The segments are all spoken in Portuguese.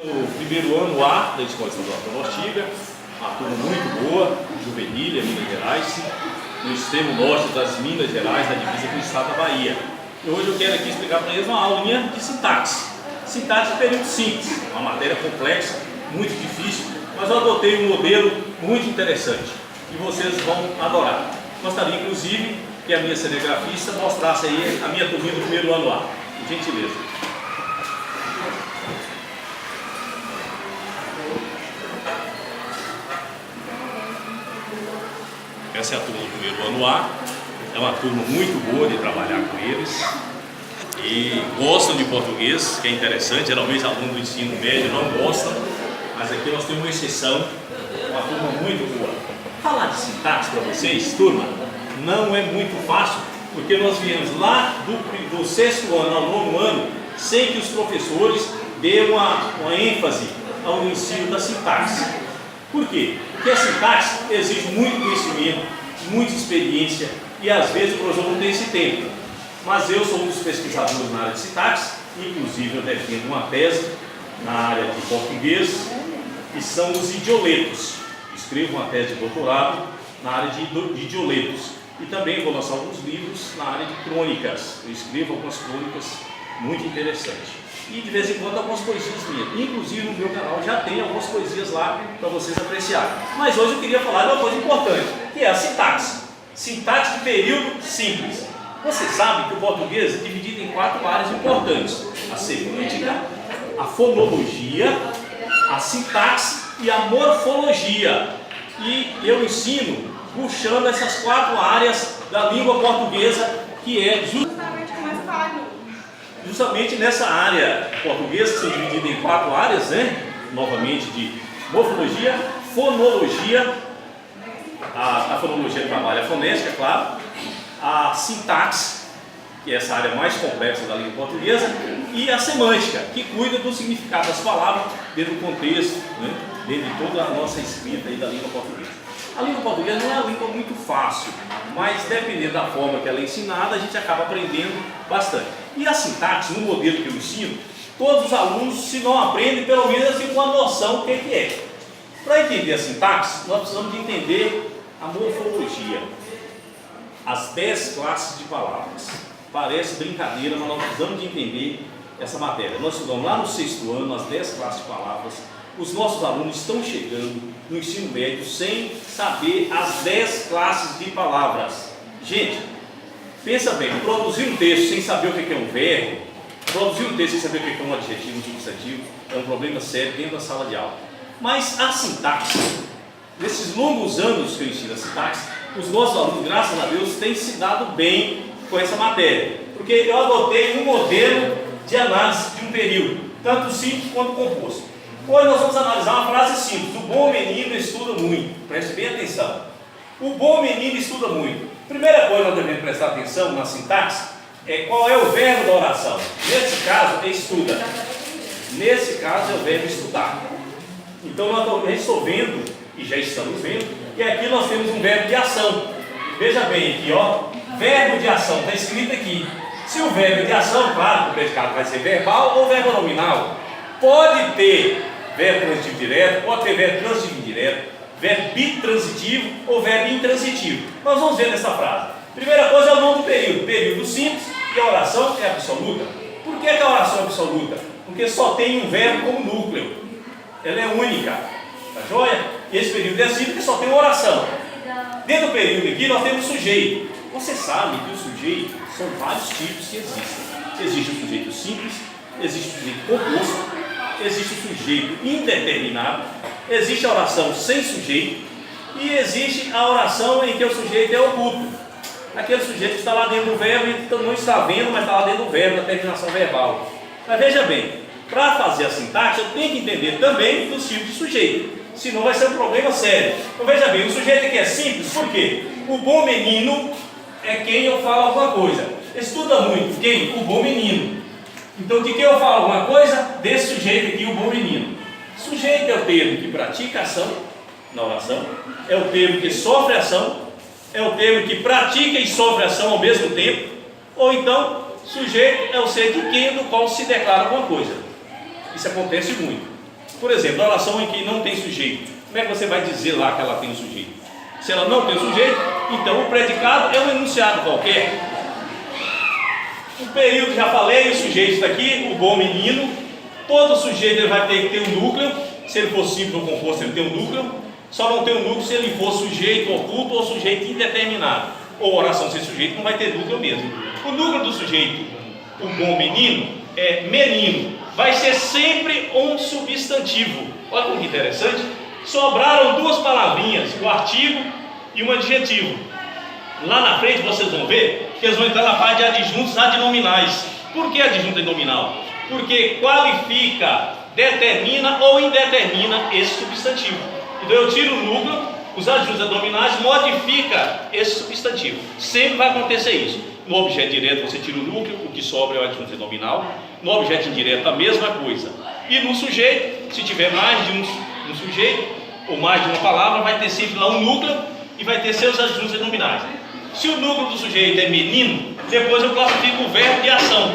O primeiro ano A da Escola Estadual Antônio Ortiga, uma turma muito boa, Juvenília, Minas Gerais, no extremo norte das Minas Gerais, na divisa com o estado da Bahia. E hoje eu quero aqui explicar para eles uma aulinha de sintaxe. Sintaxe de período simples, uma matéria complexa, muito difícil, mas eu adotei um modelo muito interessante e vocês vão adorar. Gostaria inclusive que a minha cinegrafista mostrasse aí a minha turminha do primeiro ano A, por gentileza. Essa é a turma do primeiro ano A, é uma turma muito boa de trabalhar com eles e gostam de português, que é interessante. Geralmente alunos do ensino médio não gostam, mas aqui nós temos uma exceção, uma turma muito boa. Falar de sintaxe para vocês, turma, não é muito fácil, porque nós viemos lá do sexto ano ao nono ano sem que os professores dêem uma ênfase ao ensino da sintaxe. Por quê? Porque a sintaxe exige muito conhecimento, muita experiência e às vezes o professor não tem esse tempo. Mas eu sou um dos pesquisadores na área de sintaxe, inclusive eu defendo uma tese na área de português, que são os idioletos. Escrevo uma tese de doutorado na área de idioletos e também vou lançar alguns livros na área de crônicas. Eu escrevo algumas crônicas muito interessantes. E de vez em quando algumas poesias minhas. Inclusive no meu canal já tem algumas poesias lá para vocês apreciarem. Mas hoje eu queria falar de uma coisa importante, que é a sintaxe. Sintaxe de período simples. Vocês sabem que o português é dividido em 4 áreas importantes: a semântica, a fonologia, a sintaxe e a morfologia. E eu ensino puxando essas 4 áreas da língua portuguesa, que é justamente nessa área portuguesa, que são divididas em 4 áreas, né? Novamente de morfologia, fonologia, a fonologia trabalha a fonética, claro, a sintaxe, que é essa área mais complexa da língua portuguesa, e a semântica, que cuida do significado das palavras dentro do contexto, né? Dentro de toda a nossa escrita aí da língua portuguesa. A língua portuguesa não é uma língua muito fácil, mas dependendo da forma que ela é ensinada, a gente acaba aprendendo bastante. E a sintaxe, no modelo que eu ensino, todos os alunos, se não aprendem, pelo menos têm uma noção do que é. Para entender a sintaxe, nós precisamos de entender a morfologia, as 10 classes de palavras. Parece brincadeira, mas nós precisamos de entender essa matéria. Nós estudamos lá no 6º ano as 10 classes de palavras. Os nossos alunos estão chegando no ensino médio sem saber as 10 classes de palavras. Gente, pensa bem, produzir um texto sem saber o que é um verbo, produzir um texto sem saber o que é um adjetivo, um substantivo, é um problema sério dentro da sala de aula. Mas a sintaxe, nesses longos anos que eu ensino a sintaxe, os nossos alunos, graças a Deus, têm se dado bem com essa matéria, porque eu adotei um modelo de análise de um período, tanto simples quanto composto. Hoje nós vamos analisar uma frase simples: o bom menino estuda muito. Preste bem atenção. O bom menino estuda muito. Primeira coisa que nós devemos prestar atenção na sintaxe é qual é o verbo da oração. Nesse caso é estuda. Nesse caso é o verbo estudar. Então nós estou vendo, e já estamos vendo, que aqui nós temos um verbo de ação. Veja bem aqui, ó. Verbo de ação, está escrito aqui. Se o verbo é de ação, claro que o predicado vai ser verbal ou verbo nominal. Pode ter verbo transitivo direto, pode ter verbo transitivo indireto, verbo bitransitivo ou verbo intransitivo. Nós vamos ver nessa frase. Primeira coisa é o nome do período, período simples, e a oração é absoluta. Por que a oração é absoluta? Porque só tem um verbo como núcleo. Ela é única, tá joia? E esse período é assim porque só tem uma oração. Dentro do período aqui nós temos sujeito. Você sabe que o sujeito são vários tipos que existem. Existe o sujeito simples, existe o sujeito composto, existe o sujeito indeterminado, existe a oração sem sujeito e existe a oração em que o sujeito é oculto. Aquele sujeito que está lá dentro do verbo e não está vendo, mas está lá dentro do verbo, na terminação verbal. Mas veja bem, para fazer a sintaxe eu tenho que entender também dos tipos de sujeito, senão vai ser um problema sério. Então veja bem, o sujeito aqui é simples, por quê? O bom menino é quem eu falo alguma coisa. Estuda muito, quem? O bom menino. Então, de quem eu falo alguma coisa? Desse sujeito aqui, o bom menino. Sujeito é o termo que pratica ação na oração, é o termo que sofre ação, é o termo que pratica e sofre ação ao mesmo tempo, ou então, sujeito é o ser de quem do qual se declara alguma coisa. Isso acontece muito. Por exemplo, a oração em que não tem sujeito, como é que você vai dizer lá que ela tem um sujeito? Se ela não tem sujeito, então o predicado é um enunciado qualquer. O período, já falei, o sujeito está aqui, o bom menino. Todo sujeito ele vai ter que ter um núcleo. Se ele for simples ou composto, ele tem um núcleo. Só não tem um núcleo se ele for sujeito oculto ou sujeito indeterminado. Ou oração sem sujeito não vai ter núcleo mesmo. O núcleo do sujeito, o bom menino, é menino. Vai ser sempre um substantivo. Olha como que interessante. Sobraram duas palavrinhas, o artigo e um adjetivo. Lá na frente vocês vão ver que eles vão entrar na parte de adjuntos adnominais. Por que adjunto adnominal? Porque qualifica, determina ou indetermina esse substantivo. Então eu tiro o núcleo, os adjuntos adnominais modifica esse substantivo. Sempre vai acontecer isso. No objeto direto você tira o núcleo, o que sobra é o adjunto adnominal. No objeto indireto a mesma coisa. E no sujeito, se tiver mais de um sujeito ou mais de uma palavra, vai ter sempre lá um núcleo e vai ter seus adjuntos adnominais. Se o núcleo do sujeito é menino, depois eu classifico o verbo de ação,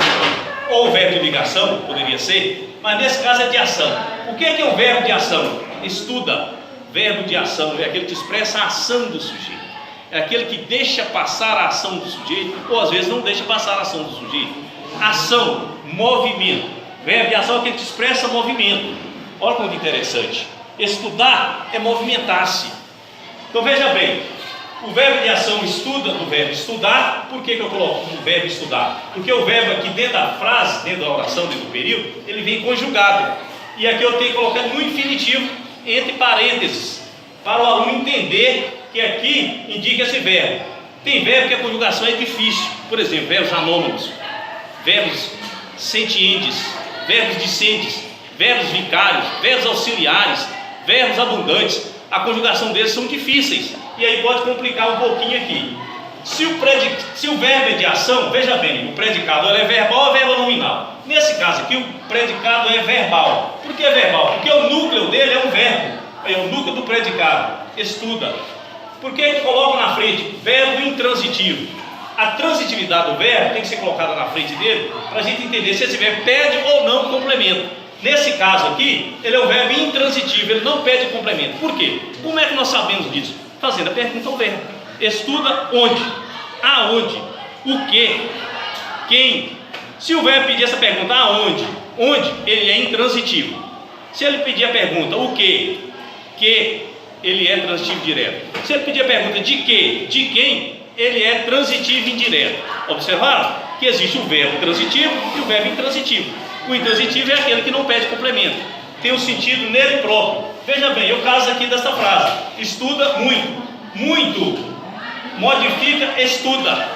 ou o verbo de ligação, poderia ser, mas nesse caso é de ação. O que é o verbo de ação? Estuda. Verbo de ação é aquele que expressa a ação do sujeito, é aquele que deixa passar a ação do sujeito, ou às vezes não deixa passar a ação do sujeito. Ação, movimento. Verbo de ação é aquele que expressa movimento. Olha como interessante. Estudar é movimentar-se. Então veja bem, o verbo de ação estuda do verbo estudar. Por que eu coloco o verbo estudar? Porque o verbo aqui dentro da frase, dentro da oração, dentro do período, ele vem conjugado. E aqui eu tenho que colocar no infinitivo, entre parênteses, para o aluno entender que aqui indica esse verbo. Tem verbo que a conjugação é difícil. Por exemplo, verbos anônimos, verbos sentientes, verbos discentes, verbos vicários, verbos auxiliares, verbos abundantes. A conjugação deles são difíceis. E aí pode complicar um pouquinho aqui. Se o verbo é de ação, veja bem, o predicado é verbal ou verbo nominal? Nesse caso aqui, o predicado é verbal. Por que é verbal? Porque o núcleo dele é um verbo, é o núcleo do predicado. Estuda. Por que eu coloco na frente verbo intransitivo? A transitividade do verbo tem que ser colocada na frente dele para a gente entender se esse verbo pede ou não complemento. Nesse caso aqui, ele é um verbo intransitivo, ele não pede complemento. Por quê? Como é que nós sabemos disso? Fazendo a pergunta ao verbo. Estuda onde? Aonde? O que? Quem? Se o verbo pedir essa pergunta aonde? Onde? Ele é intransitivo. Se ele pedir a pergunta o que? Que? Ele é transitivo direto. Se ele pedir a pergunta de que? De quem? Ele é transitivo indireto. Observaram? Que existe o verbo transitivo e o verbo intransitivo. O intransitivo é aquele que não pede complemento. Tem um sentido nele próprio. Veja bem, eu caso aqui dessa frase. Estuda muito. Muito. Modifica, estuda.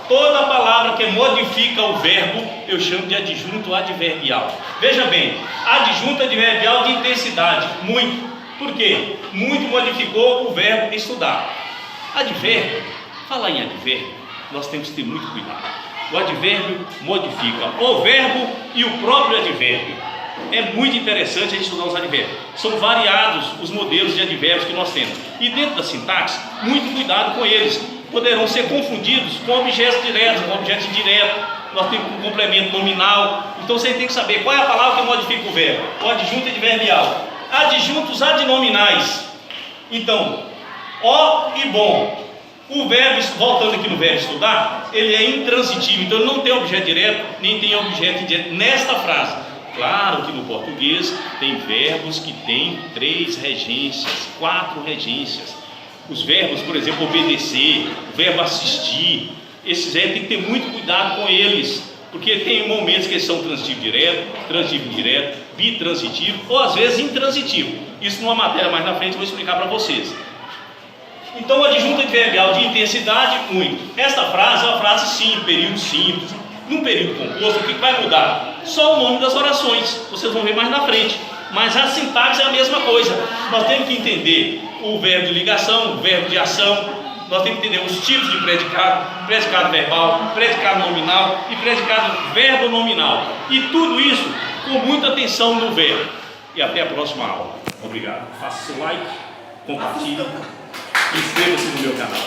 Toda palavra que modifica o verbo, eu chamo de adjunto adverbial. Veja bem, adjunto adverbial de intensidade. Muito. Por quê? Muito modificou o verbo estudar. Advérbio. Falar em advérbio, nós temos que ter muito cuidado. O advérbio modifica o verbo e o próprio advérbio. É muito interessante a gente estudar os advérbios. São variados os modelos de advérbios que nós temos. E dentro da sintaxe, muito cuidado com eles. Poderão ser confundidos com objetos diretos, com objetos indiretos. Nós temos um complemento nominal. Então você tem que saber qual é a palavra que modifica o verbo. O adjunto adverbial. Adjuntos adnominais. Então, ó e bom. O verbo, voltando aqui no verbo estudar, ele é intransitivo, então ele não tem objeto direto, nem tem objeto indireto nesta frase. Claro que no português tem verbos que têm 3 regências, 4 regências. Os verbos, por exemplo, obedecer, o verbo assistir, esses verbos tem que ter muito cuidado com eles, porque tem momentos que eles são transitivo direto, transitivo indireto, bitransitivo ou às vezes intransitivo. Isso numa matéria mais na frente eu vou explicar para vocês. Então, o adjunto adverbial de intensidade, muito. Esta frase é uma frase simples, período simples. Num período composto, o que vai mudar? Só o nome das orações, vocês vão ver mais na frente. Mas a sintaxe é a mesma coisa. Nós temos que entender o verbo de ligação, o verbo de ação. Nós temos que entender os tipos de predicado, predicado verbal, predicado nominal e predicado verbo nominal. E tudo isso com muita atenção no verbo. E até a próxima aula. Obrigado. Faça seu like, compartilhe. Inscreva-se no meu canal.